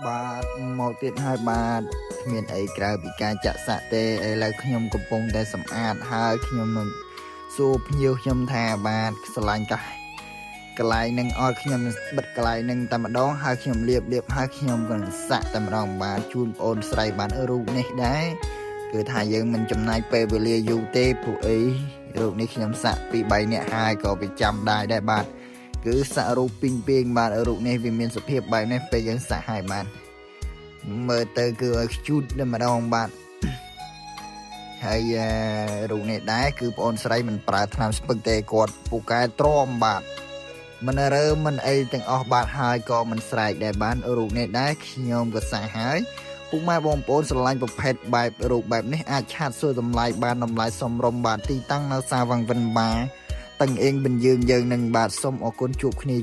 បាទមកទៀតហើយបាទគ្មានអីក្រៅពីការចាក់សាក់ទេឥឡូវខ្ញុំកំពុងតែសម្អាតហើយខ្ញុំនឹងសួរភ្ញៀវខ្ញុំថាបាទស្រឡាញ់កាសកន្លែងនឹងអត់ខ្ញុំបិទកន្លែងនឹងតែម្ដងហើយខ្ញុំលាបហើយខ្ញុំក៏សាក់តែម្ដងបាទជូនបងអូនស្រីបាទរូបនេះដែរគឺថាយើងមិនចំណាយពេលវេលាយូរទេព្រោះអីរូបនេះខ្ញុំសាក់ពី3នាក់ហើយក៏វាចាំដែរបាទគឺសាក់រូបពីងបាទរូបនេះវាមានសភាពបែបនេះពេលយើងសាក់ហើយបាទមើលទៅគឺឲ្យខ្ជូតតែម្ដងបាទហើយរូបនេះដែរគឺបងអូនស្រីមិនប្រើថ្នាំស្ពឹកទេគាត់ពូកែទ្រាំបាទមិនរើមិនអីទាំងអស់បាទហើយក៏មិនស្រែកដែរបាទរូបនេះដែរខ្ញុំក៏សាក់ហើយពុកម៉ែបងប្អូនស្រឡាញ់ប្រភេទបែបរូបបែបនេះអាចឆាតសួរតម្លៃបានតម្លៃសមរម្យបាទទីតាំងនៅសាវ៉ាន់វិនបាតឹងអេងបញ្យើងនឹងបាទសូមអរគុណជួបគ្នា